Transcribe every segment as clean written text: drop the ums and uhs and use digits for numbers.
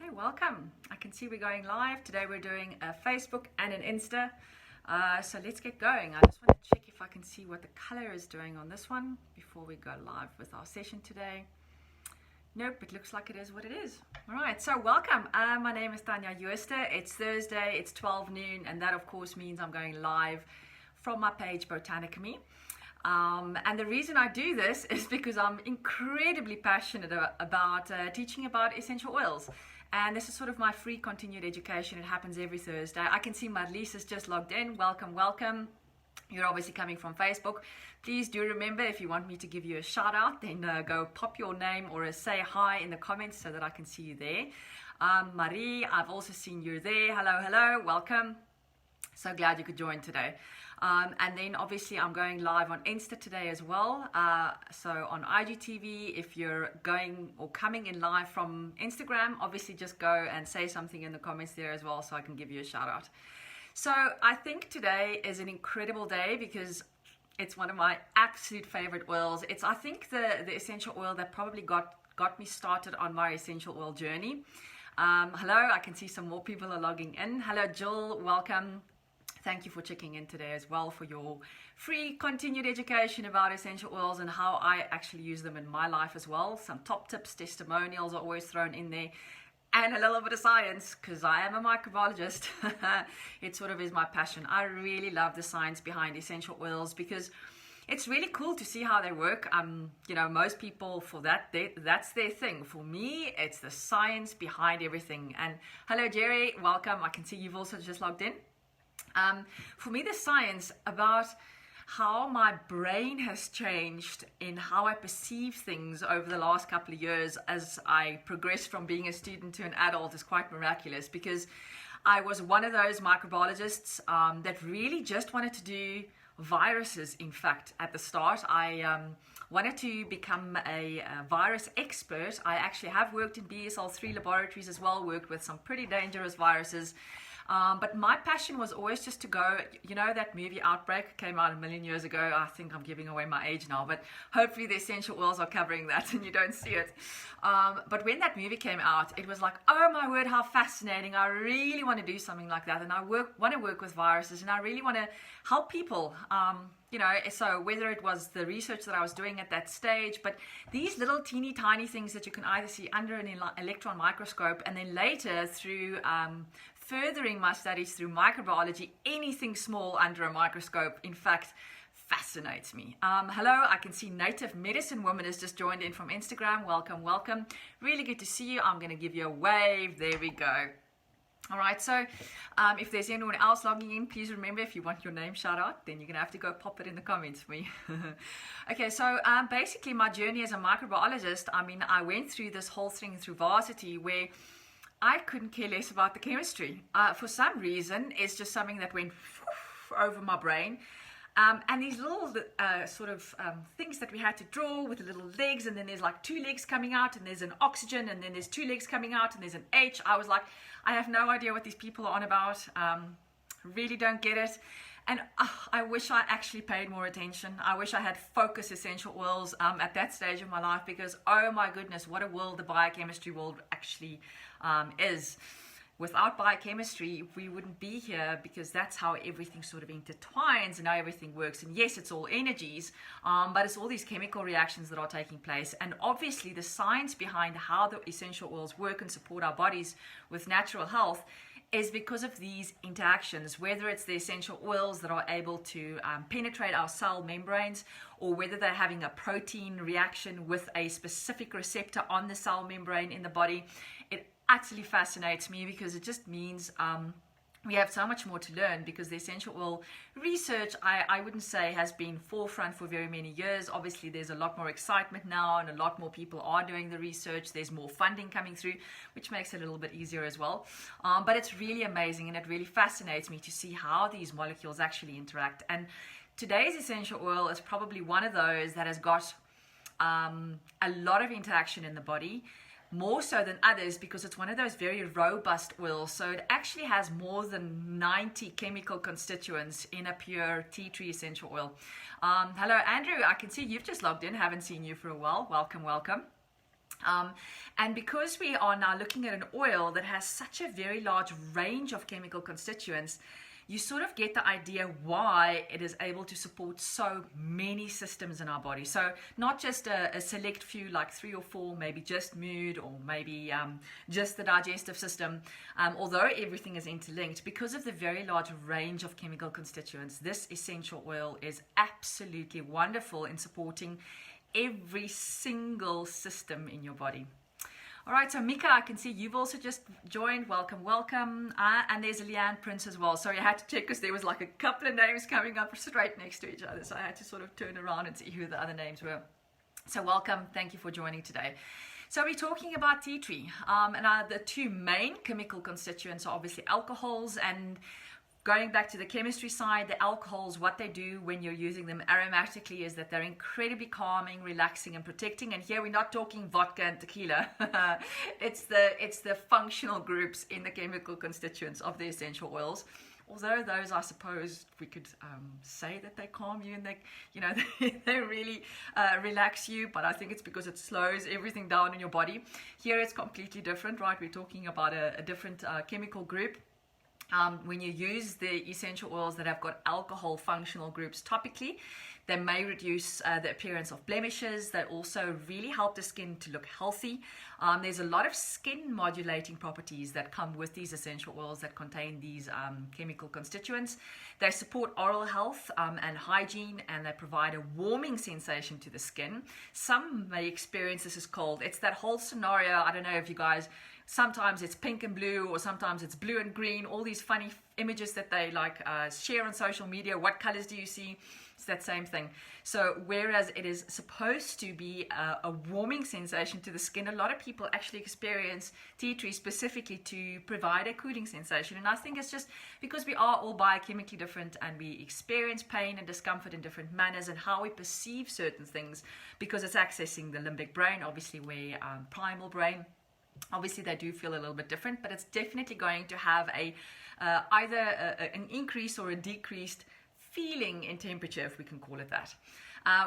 Okay, welcome. I can see we're going live. Today we're doing a Facebook and an Insta. So let's get going. I just want to check if I can see what the color is doing on this one before we go live with our session today. Nope, it looks like it is what it is. All right, so welcome. My name is Tanya Jooste. It's Thursday, it's 12 noon, and that of course means I'm going live from my page Botanicamy. And the reason I do this is because I'm incredibly passionate about teaching about essential oils. And this is sort of my free continued education. It happens every Thursday. I can see Marlies just logged in. Welcome, welcome. You're obviously coming from Facebook. Please do remember, if you want me to give you a shout out, then go pop your name or say hi in the comments so that I can see you there. Marie, I've also seen you there. Hello, hello, welcome. So glad you could join today. And then obviously I'm going live on Insta today as well. So on IGTV, if you're going or coming in live from Instagram, obviously just go and say something in the comments there as well so I can give you a shout out. So I think today is an incredible day because it's one of my absolute favorite oils. It's, I think, the essential oil that probably got me started on my essential oil journey. Hello, I can see some more people are logging in. Hello, Jill, welcome. Thank you for checking in today as well for your free continued education about essential oils and how I actually use them in my life as well. Some top tips, testimonials are always thrown in there, and a little bit of science because I am a microbiologist. It sort of is my passion. I really love the science behind essential oils because it's really cool to see how they work. You know, most people for that's their thing. For me, it's the science behind everything. And hello, Jerry, welcome. I can see you've also just logged in. For me, the science about how my brain has changed in how I perceive things over the last couple of years as I progressed from being a student to an adult is quite miraculous, because I was one of those microbiologists that really just wanted to do viruses. In fact, at the start, I wanted to become a virus expert. I actually have worked in BSL-3 laboratories as well, worked with some pretty dangerous viruses. But my passion was always just to go, you know, that movie Outbreak came out a million years ago. I think I'm giving away my age now, but hopefully the essential oils are covering that and you don't see it. But when that movie came out, it was like, oh my word, how fascinating. I really want to do something like that. And I want to work with viruses, and I really want to help people. You know, so whether it was the research that I was doing at that stage, but these little teeny tiny things that you can either see under an electron microscope, and then later through furthering my studies through microbiology, anything small under a microscope, in fact, fascinates me. Hello, I can see Native Medicine Woman has just joined in from Instagram. Welcome, welcome. Really good to see you. I'm going to give you a wave. There we go. All right, so if there's anyone else logging in, please remember, if you want your name shout out, then you're going to have to go pop it in the comments for me. Okay, so basically my journey as a microbiologist, I mean, I went through this whole thing through varsity where I couldn't care less about the chemistry. For some reason, it's just something that went over my brain. And these little things that we had to draw with the little legs, and then there's like two legs coming out, and there's an oxygen, and then there's two legs coming out, and there's an H. I was like, I have no idea what these people are on about. Really don't get it. And I wish I actually paid more attention. I wish I had focused essential oils at that stage of my life, because oh my goodness, what a world the biochemistry world actually is. Without biochemistry, we wouldn't be here, because that's how everything sort of intertwines and how everything works. And yes, it's all energies, but it's all these chemical reactions that are taking place. And obviously the science behind how the essential oils work and support our bodies with natural health is because of these interactions, whether it's the essential oils that are able to penetrate our cell membranes, or whether they're having a protein reaction with a specific receptor on the cell membrane in the body. It actually fascinates me, because it just means we have so much more to learn, because the essential oil research, I wouldn't say has been forefront for very many years. Obviously there's a lot more excitement now, and a lot more people are doing the research. There's more funding coming through, which makes it a little bit easier as well. But it's really amazing, and it really fascinates me to see how these molecules actually interact. And today's essential oil is probably one of those that has got a lot of interaction in the body, more so than others, because it's one of those very robust oils. So it actually has more than 90 chemical constituents in a pure tea tree essential oil. Hello, Andrew. I can see you've just logged in. Haven't seen you for a while. Welcome, welcome. And because we are now looking at an oil that has such a very large range of chemical constituents, you sort of get the idea why it is able to support so many systems in our body. So not just a select few, like 3 or 4, maybe just mood, or maybe just the digestive system. Although everything is interlinked, because of the very large range of chemical constituents, this essential oil is absolutely wonderful in supporting every single system in your body. All right, so Mika, I can see you've also just joined. Welcome, welcome. And there's Leanne Prince as well. Sorry, I had to check because there was like a couple of names coming up straight next to each other. So I had to sort of turn around and see who the other names were. So welcome. Thank you for joining today. So we're talking about tea tree. And the two main chemical constituents are obviously alcohols, and going back to the chemistry side, the alcohols, what they do when you're using them aromatically is that they're incredibly calming, relaxing, and protecting. And here we're not talking vodka and tequila. It's the functional groups in the chemical constituents of the essential oils. Although those, I suppose, we could say that they calm you and they really relax you. But I think it's because it slows everything down in your body. Here it's completely different, right? We're talking about a different chemical group. When you use the essential oils that have got alcohol functional groups topically, they may reduce the appearance of blemishes. They also really help the skin to look healthy. There's a lot of skin modulating properties that come with these essential oils that contain these chemical constituents. They support oral health and hygiene, and they provide a warming sensation to the skin. Some may experience this as cold. It's that whole scenario. I don't know if you guys, sometimes it's pink and blue, or sometimes it's blue and green, all these funny images that they share on social media. What colors do you see? It's that same thing. So whereas it is supposed to be a warming sensation to the skin, a lot of people actually experience tea tree specifically to provide a cooling sensation. And I think it's just because we are all biochemically different, and we experience pain and discomfort in different manners, and how we perceive certain things, because it's accessing the limbic brain, obviously, where primal brain. Obviously, they do feel a little bit different, but it's definitely going to have either an increase or a decreased feeling in temperature, if we can call it that.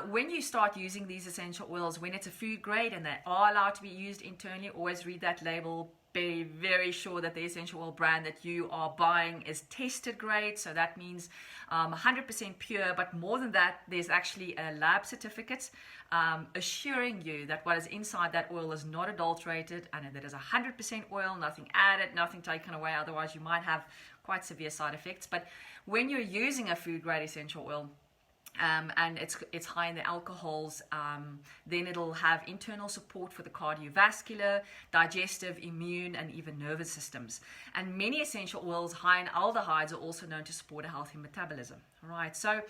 When you start using these essential oils, when it's a food grade and they are allowed to be used internally, always read that label. Be very sure that the essential oil brand that you are buying is tested grade. So that means 100% pure, but more than that, there's actually a lab certificate assuring you that what is inside that oil is not adulterated, and that is 100% oil, nothing added, nothing taken away. Otherwise, you might have quite severe side effects. But when you're using a food grade essential oil, and it's high in the alcohols, then it'll have internal support for the cardiovascular, digestive, immune, and even nervous systems. And many essential oils high in aldehydes are also known to support a healthy metabolism. All right, so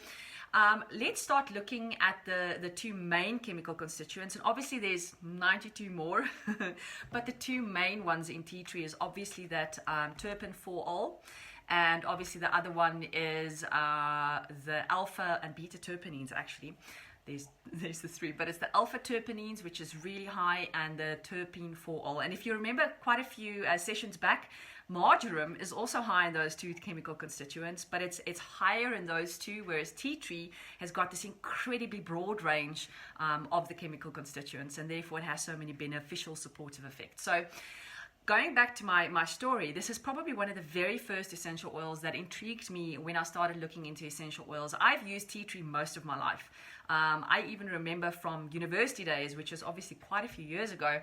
let's start looking at the two main chemical constituents. And obviously there's 92 more, but the two main ones in tea tree is obviously that terpene 4-ol. And obviously the other one is the alpha and beta terpenes, actually. There's the three, but it's the alpha terpenes, which is really high, and the terpene 4-ol. And if you remember quite a few sessions back, marjoram is also high in those two chemical constituents, but it's higher in those two, whereas tea tree has got this incredibly broad range of the chemical constituents, and therefore it has so many beneficial supportive effects. So going back to my story, this is probably one of the very first essential oils that intrigued me when I started looking into essential oils. I've used tea tree most of my life. I even remember from university days, which was obviously quite a few years ago,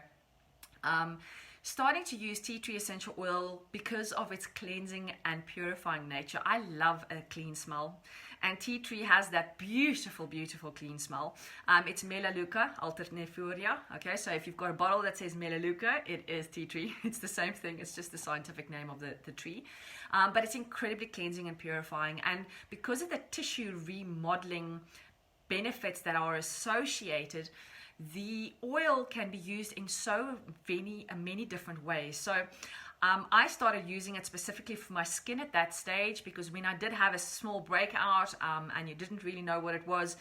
starting to use tea tree essential oil because of its cleansing and purifying nature. I love a clean smell, and tea tree has that beautiful, beautiful clean smell. It's Melaleuca alternifolia. Okay, so if you've got a bottle that says Melaleuca, it is tea tree. It's the same thing. It's just the scientific name of the tree. But it's incredibly cleansing and purifying, and because of the tissue remodeling benefits that are associated, the oil can be used in so many different ways. So I started using it specifically for my skin at that stage, because when I did have a small breakout and you didn't really know what it was,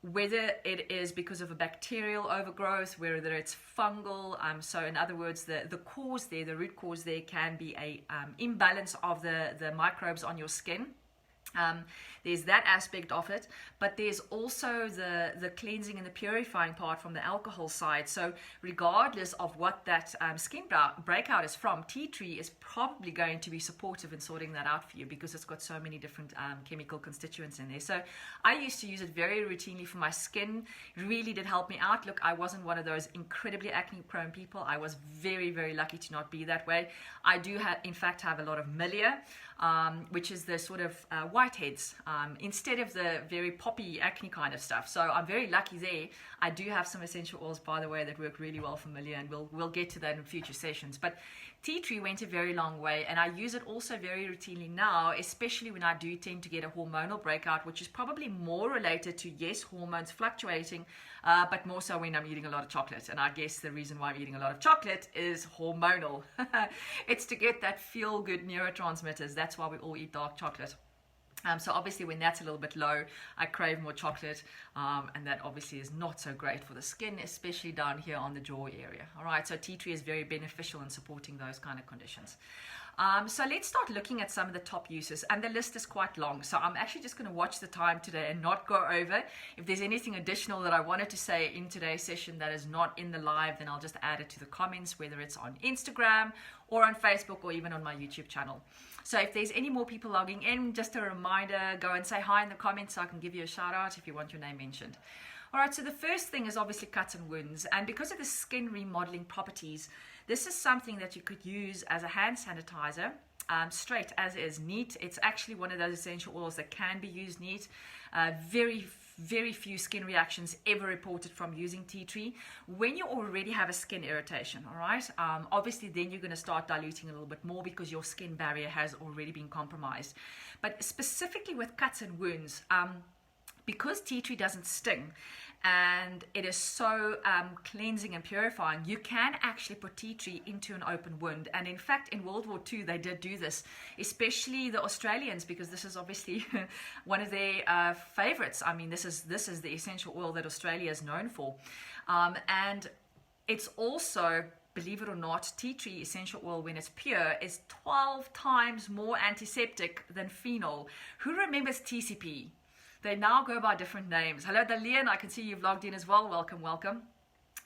whether it is because of a bacterial overgrowth, whether it's fungal, so in other words, the cause there, the root cause there can be a imbalance of the microbes on your skin. There's that aspect of it, but there's also the cleansing and the purifying part from the alcohol side. So regardless of what that skin breakout is from, tea tree is probably going to be supportive in sorting that out for you, because it's got so many different chemical constituents in there. So I used to use it very routinely for my skin. It really did help me out. Look, I wasn't one of those incredibly acne prone people. I was very, very lucky to not be that way. I do in fact have a lot of milia, which is the sort of whiteheads, instead of the very poppy acne kind of stuff. So I'm very lucky there. I do have some essential oils, by the way, that work really well for milia, and we'll get to that in future sessions. But tea tree went a very long way, and I use it also very routinely now, especially when I do tend to get a hormonal breakout, which is probably more related to, yes, hormones fluctuating, but more so when I'm eating a lot of chocolate. And I guess the reason why I'm eating a lot of chocolate is hormonal. It's to get that feel-good neurotransmitters. That's why we all eat dark chocolate. So obviously when that's a little bit low, I crave more chocolate, and that obviously is not so great for the skin, especially down here on the jaw area. All right, so tea tree is very beneficial in supporting those kind of conditions. So let's start looking at some of the top uses, and the list is quite long, so I'm actually just going to watch the time today and not go over. If there's anything additional that I wanted to say in today's session that is not in the live, then I'll just add it to the comments, whether it's on Instagram or on Facebook or even on my YouTube channel. So if there's any more people logging in, just a reminder, go and say hi in the comments so I can give you a shout out if you want your name mentioned. All right, so the first thing is obviously cuts and wounds, and because of the skin remodeling properties, this is something that you could use as a hand sanitizer, straight as is, neat. It's actually one of those essential oils that can be used neat. Very few skin reactions ever reported from using tea tree. When you already have a skin irritation, all right, obviously then you're going to start diluting a little bit more because your skin barrier has already been compromised. But specifically with cuts and wounds, because tea tree doesn't sting and it is so cleansing and purifying, you can actually put tea tree into an open wound. And in fact, in World War II, they did do this, especially the Australians, because this is obviously one of their favorites. I mean, this is the essential oil that Australia is known for. And it's also, believe it or not, tea tree essential oil, when it's pure, is 12 times more antiseptic than phenol. Who remembers TCP? They now go by different names. Hello, Dalian. I can see you've logged in as well. Welcome, welcome.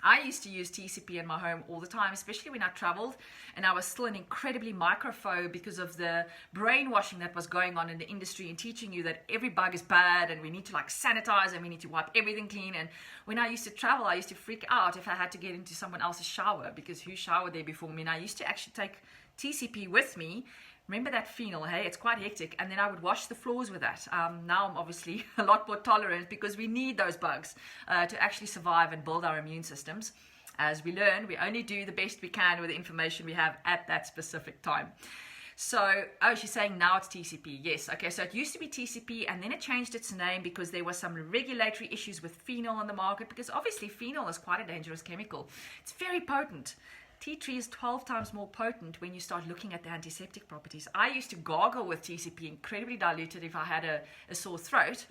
I used to use TCP in my home all the time, especially when I traveled and I was still an incredibly microphobe because of the brainwashing that was going on in the industry and teaching you that every bug is bad and we need to like sanitize and we need to wipe everything clean. And when I used to travel, I used to freak out if I had to get into someone else's shower, because who showered there before me? And I used to actually take TCP with me. Remember that phenol, hey? It's quite hectic. And then I would wash the floors with that. Now I'm obviously a lot more tolerant because we need those bugs to actually survive and build our immune systems. As we learn, we only do the best we can with the information we have at that specific time. So, oh, she's saying now it's TCP. Yes, okay, so it used to be TCP and then it changed its name because there were some regulatory issues with phenol on the market, because obviously phenol is quite a dangerous chemical. It's very potent. Tea tree is 12 times more potent when you start looking at the antiseptic properties. I used to gargle with TCP, incredibly diluted, if I had a sore throat.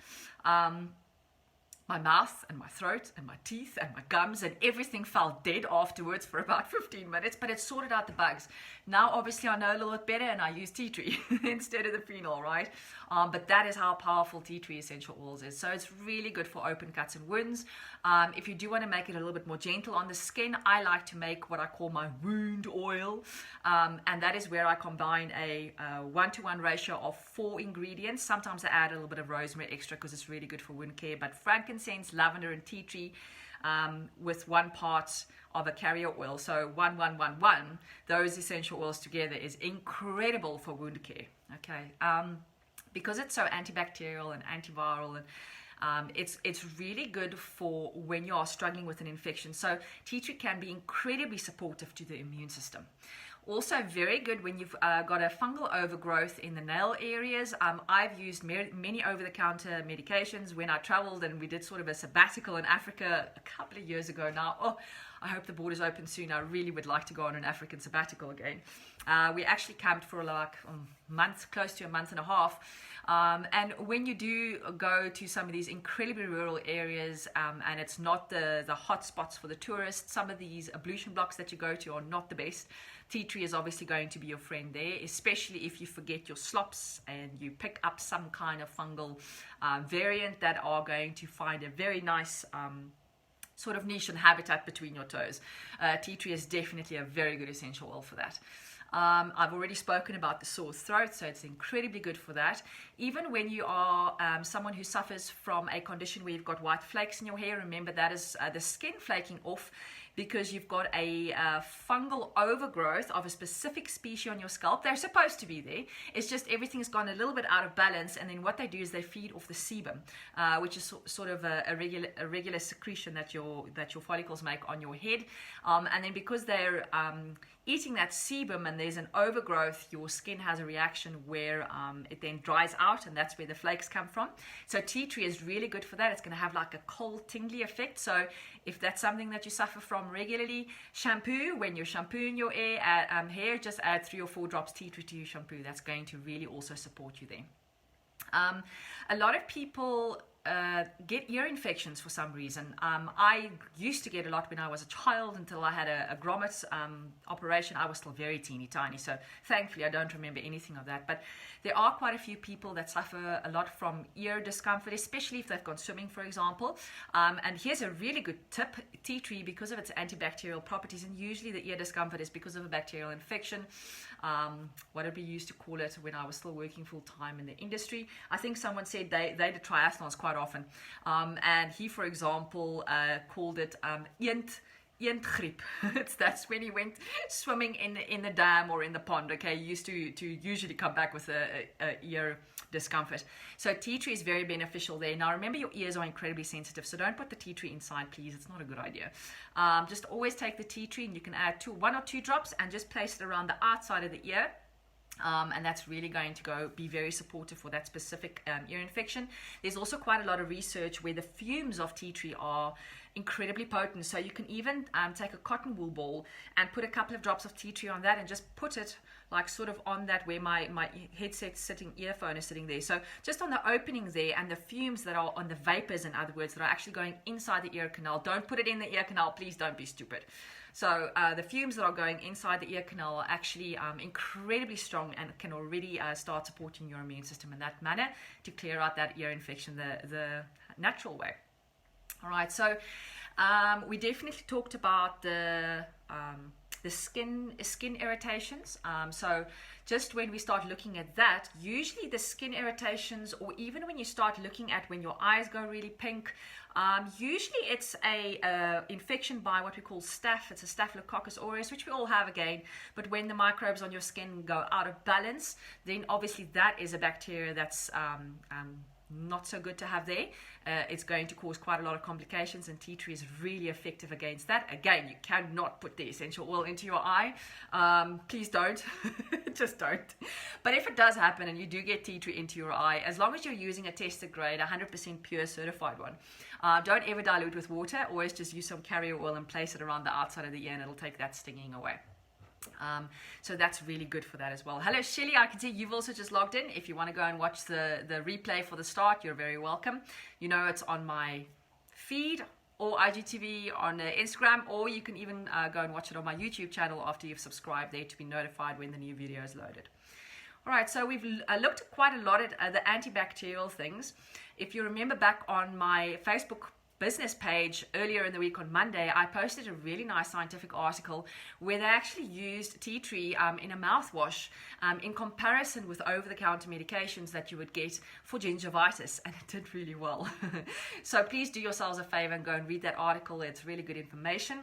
My mouth and my throat and my teeth and my gums and everything felt dead afterwards for about 15 minutes, but it sorted out the bugs. Now, obviously, I know a little bit better and I use tea tree instead of the phenol, right? But that is how powerful tea tree essential oils is. So it's really good for open cuts and wounds. If you do want to make it a little bit more gentle on the skin, I like to make what I call my wound oil. And that is where I combine a 1-to-1 ratio of 4 ingredients. Sometimes I add a little bit of rosemary extra because it's really good for wound care, but frankincense, lavender, and tea tree with 1 part of a carrier oil. So 1-1-1-1, those essential oils together is incredible for wound care. Okay, because it's so antibacterial and antiviral, and it's really good for when you are struggling with an infection. So tea tree can be incredibly supportive to the immune system. Also very good when you've got a fungal overgrowth in the nail areas. I've used many over-the-counter medications when I traveled and we did sort of a sabbatical in Africa a couple of years ago now. Oh, I hope the borders open soon. I really would like to go on an African sabbatical again. We actually camped for like a month, close to a month and a half. And when you do go to some of these incredibly rural areas, and it's not the hot spots for the tourists, some of these ablution blocks that you go to are not the best. Tea tree is obviously going to be your friend there, especially if you forget your slops and you pick up some kind of fungal variant that are going to find a very nice sort of niche and habitat between your toes. Tea tree is definitely a very good essential oil for that. I've already spoken about the sore throat, so it's incredibly good for that. Even when you are someone who suffers from a condition where you've got white flakes in your hair, remember that is the skin flaking off because you've got a fungal overgrowth of a specific species on your scalp. They're supposed to be there. It's just everything's gone a little bit out of balance, and then what they do is they feed off the sebum, which is sort of a regular secretion that your follicles make on your head. And then because they're eating that sebum and there's an overgrowth, your skin has a reaction where it then dries out, and that's where the flakes come from. So tea tree is really good for that. It's going to have like a cold tingly effect. So if that's something that you suffer from regularly, shampoo, when you're shampooing your hair, just add 3 or 4 drops tea tree to your shampoo. That's going to really also support you there. A lot of people get ear infections for some reason. I used to get a lot when I was a child until I had a grommet operation. I was still very teeny tiny, so thankfully I don't remember anything of that. But there are quite a few people that suffer a lot from ear discomfort, especially if they've gone swimming, for example. And here's a really good tip. Tea tree, because of its antibacterial properties, and usually the ear discomfort is because of a bacterial infection. What did we used to call it when I was still working full-time in the industry? I think someone said they did triathlons quite often. And he, for example, called it eendgriep. That's when he went swimming in the dam or in the pond. Okay, he used to usually come back with a ear discomfort. So tea tree is very beneficial there. Now remember, your ears are incredibly sensitive, so don't put the tea tree inside, please. It's not a good idea. Just always take the tea tree, and you can add 1 or 2 drops and just place it around the outside of the ear. And that's really going to be very supportive for that specific ear infection. There's also quite a lot of research where the fumes of tea tree are incredibly potent. So you can even take a cotton wool ball and put a couple of drops of tea tree on that, and just put it like sort of on that where my earphone is sitting there. So just on the opening there, and the fumes that are on the vapors, in other words, that are actually going inside the ear canal. Don't put it in the ear canal, please. Don't be stupid. So the fumes that are going inside the ear canal are actually incredibly strong, and can already start supporting your immune system in that manner to clear out that ear infection the natural way. All right, so we definitely talked about the skin irritations. So just when we start looking at that, usually the skin irritations, or even when you start looking at when your eyes go really pink, usually it's a infection by what we call staph. It's a Staphylococcus aureus, which we all have again. But when the microbes on your skin go out of balance, then obviously that is a bacteria that's not so good to have there. It's going to cause quite a lot of complications, and tea tree is really effective against that. Again, you cannot put the essential oil into your eye. Please don't. Just don't. But if it does happen and you do get tea tree into your eye, as long as you're using a tested grade, 100% pure certified one, don't ever dilute with water. Always just use some carrier oil and place it around the outside of the ear, and it'll take that stinging away. So that's really good for that as well. Hello Shelly, I can see you've also just logged in. If you want to go and watch the replay for the start, you're very welcome. You know, it's on my feed or IGTV on Instagram, or you can even go and watch it on my YouTube channel after you've subscribed there to be notified when the new video is loaded. All right, so we've looked at quite a lot at the antibacterial things. If you remember back on my Facebook business page earlier in the week on Monday, I posted a really nice scientific article where they actually used tea tree in a mouthwash in comparison with over-the-counter medications that you would get for gingivitis, and it did really well. So please do yourselves a favor and go and read that article. It's really good information.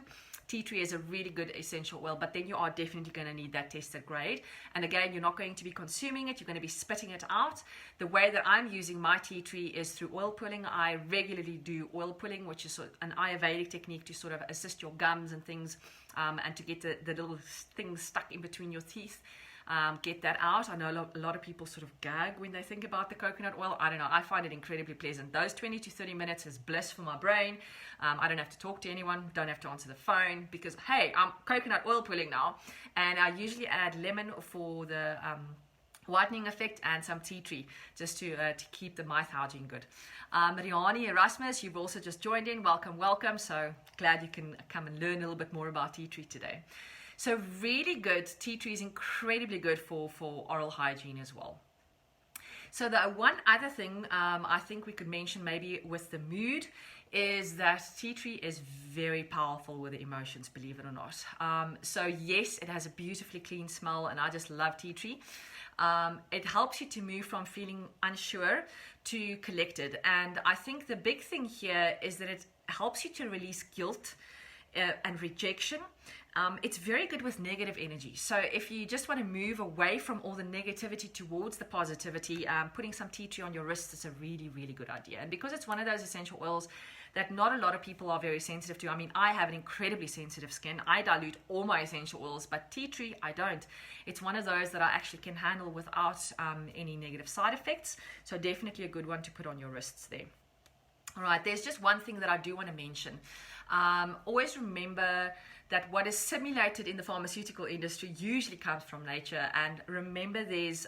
Tea tree is a really good essential oil, but then you are definitely going to need that tested grade. And again, you're not going to be consuming it, you're going to be spitting it out. The way that I'm using my tea tree is through oil pulling. I regularly do oil pulling, which is an Ayurvedic technique to sort of assist your gums and things, and to get the little things stuck in between your teeth. get that out. I know a lot of people sort of gag when they think about the coconut oil. I don't know, I find it incredibly pleasant. Those 20 to 30 minutes is bliss for my brain. I don't have to talk to anyone, don't have to answer the phone, because hey, I'm coconut oil pulling now, and I usually add lemon for the whitening effect and some tea tree just to keep the mouth hygiene good. Mariani Erasmus, you've also just joined in. Welcome. So glad you can come and learn a little bit more about tea tree today. So really good. Tea tree is incredibly good for oral hygiene as well. So the one other thing I think we could mention maybe with the mood is that tea tree is very powerful with the emotions, believe it or not. So yes, it has a beautifully clean smell, and I just love tea tree. It helps you to move from feeling unsure to collected. And I think the big thing here is that it helps you to release guilt and rejection. It's very good with negative energy. So if you just want to move away from all the negativity towards the positivity, putting some tea tree on your wrists is a really, really good idea. And because it's one of those essential oils that not a lot of people are very sensitive to. I mean, I have an incredibly sensitive skin. I dilute all my essential oils, but tea tree, I don't. It's one of those that I actually can handle without any negative side effects. So definitely a good one to put on your wrists there. All right, there's just one thing that I do want to mention. Always remember that what is simulated in the pharmaceutical industry usually comes from nature. And remember, there's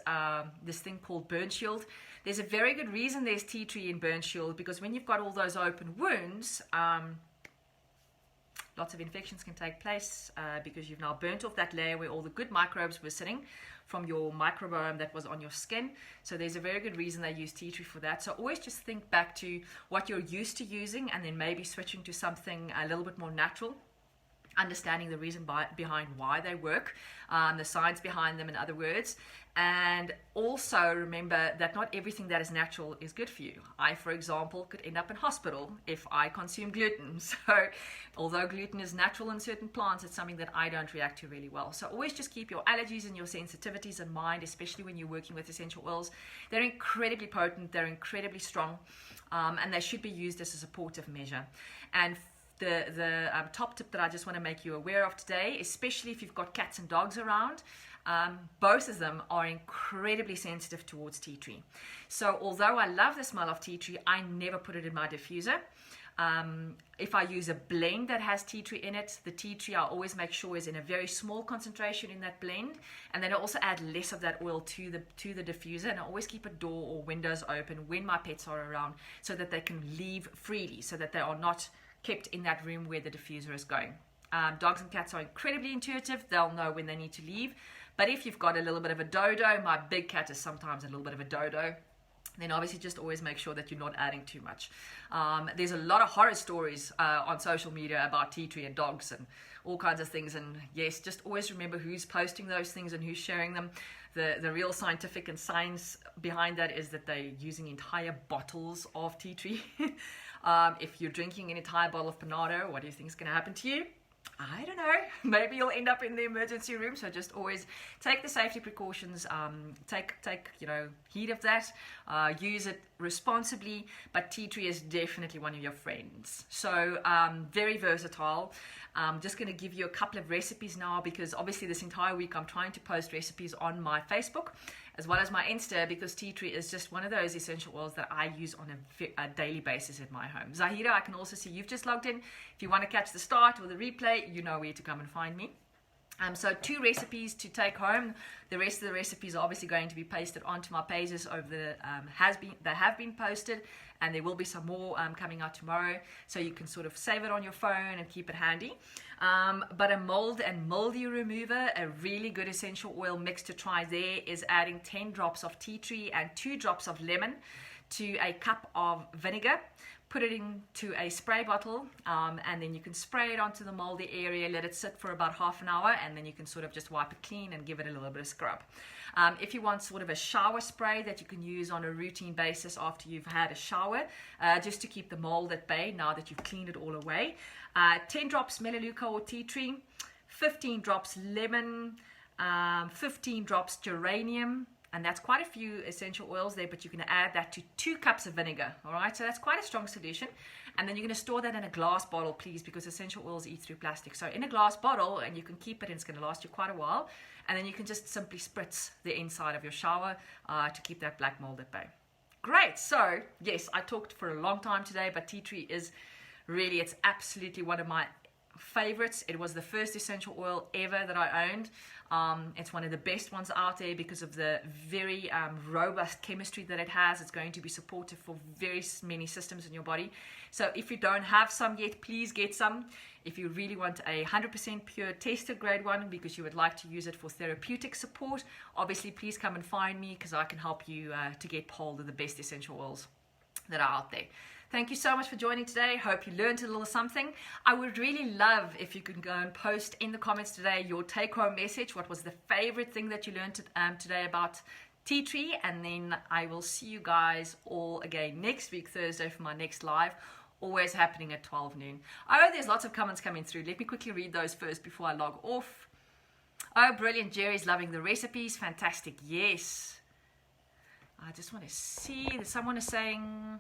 this thing called burn shield. There's a very good reason there's tea tree in burn shield, because when you've got all those open wounds, lots of infections can take place because you've now burnt off that layer where all the good microbes were sitting from your microbiome that was on your skin. So there's a very good reason they use tea tree for that. So always just think back to what you're used to using, and then maybe switching to something a little bit more natural, understanding the reason behind why they work, the science behind them, in other words. And also remember that not everything that is natural is good for you. I, for example, could end up in hospital if I consume gluten. So although gluten is natural in certain plants, it's something that I don't react to really well. So always just keep your allergies and your sensitivities in mind, especially when you're working with essential oils. They're incredibly potent, they're incredibly strong, and they should be used as a supportive measure. And the top tip that I just want to make you aware of today, especially if you've got cats and dogs around, both of them are incredibly sensitive towards tea tree. So although I love the smell of tea tree, I never put it in my diffuser. If I use a blend that has tea tree in it, the tea tree I always make sure is in a very small concentration in that blend, and then I also add less of that oil to the diffuser, and I always keep a door or windows open when my pets are around so that they can leave freely, so that they are not kept in that room where the diffuser is going. Dogs and cats are incredibly intuitive. They'll know when they need to leave. But if you've got a little bit of a dodo, my big cat is sometimes a little bit of a dodo, then obviously just always make sure that you're not adding too much. There's a lot of horror stories on social media about tea tree and dogs and all kinds of things. And yes, just always remember who's posting those things and who's sharing them. The real scientific and science behind that is that they're using entire bottles of tea tree. If you're drinking an entire bottle of Panado, what do you think is going to happen to you? I don't know. Maybe you'll end up in the emergency room. So just always take the safety precautions. Take heed of that. Use it responsibly. But tea tree is definitely one of your friends. So very versatile. I'm just going to give you a couple of recipes now, because obviously this entire week I'm trying to post recipes on my Facebook as well as my Insta, because tea tree is just one of those essential oils that I use on a daily basis in my home. Zahira, I can also see you've just logged in. If you want to catch the start or the replay, you know where to come and find me. So 2 recipes to take home. The rest of the recipes are obviously going to be pasted onto my pages over they have been posted, and there will be some more coming out tomorrow, so you can sort of save it on your phone and keep it handy. But a mold and moldy remover, a really good essential oil mix to try there is adding 10 drops of tea tree and 2 drops of lemon to a cup of vinegar. Put it into a spray bottle, and then you can spray it onto the moldy area, let it sit for about half an hour, and then you can sort of just wipe it clean and give it a little bit of scrub. If you want sort of a shower spray that you can use on a routine basis after you've had a shower, just to keep the mold at bay now that you've cleaned it all away, 10 drops Melaleuca or tea tree, 15 drops lemon, 15 drops geranium, And that's quite a few essential oils there, but you're going to add that to 2 cups of vinegar. All right, so that's quite a strong solution. And then you're going to store that in a glass bottle, please, because essential oils eat through plastic. So in a glass bottle, and you can keep it, and it's going to last you quite a while. And then you can just simply spritz the inside of your shower to keep that black mold at bay. Great. So yes, I talked for a long time today, but tea tree is really, it's absolutely one of my favorites. It was the first essential oil ever that I owned. It's one of the best ones out there because of the very robust chemistry that it has. It's going to be supportive for very many systems in your body. So if you don't have some yet, please get some. If you really want a 100% pure tested grade one because you would like to use it for therapeutic support, obviously please come and find me because I can help you to get hold of the best essential oils that are out there. Thank you so much for joining today. Hope you learned a little something. I would really love if you could go and post in the comments today your take-home message. What was the favorite thing that you learned today about tea tree? And then I will see you guys all again next week, Thursday, for my next live. Always happening at 12 noon. Oh, there's lots of comments coming through. Let me quickly read those first before I log off. Oh, brilliant. Jerry's loving the recipes. Fantastic. Yes. I just want to see. Someone is saying...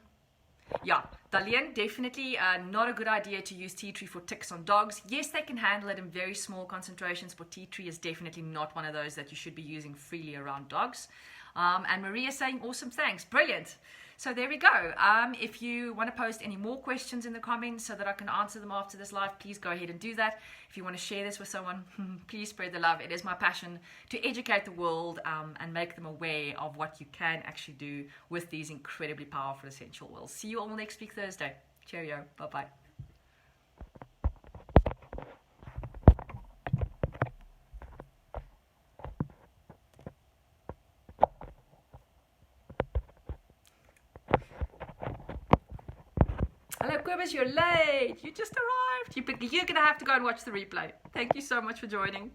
Yeah, Dalian, definitely not a good idea to use tea tree for ticks on dogs. Yes, they can handle it in very small concentrations, but tea tree is definitely not one of those that you should be using freely around dogs. And Maria saying, awesome, thanks. Brilliant. So there we go. If you want to post any more questions in the comments so that I can answer them after this live, please go ahead and do that. If you want to share this with someone, please spread the love. It is my passion to educate the world and make them aware of what you can actually do with these incredibly powerful essential oils. See you all next week, Thursday. Cheerio. Bye-bye. Hello, Quibus, you're late. You just arrived. You're going to have to go and watch the replay. Thank you so much for joining.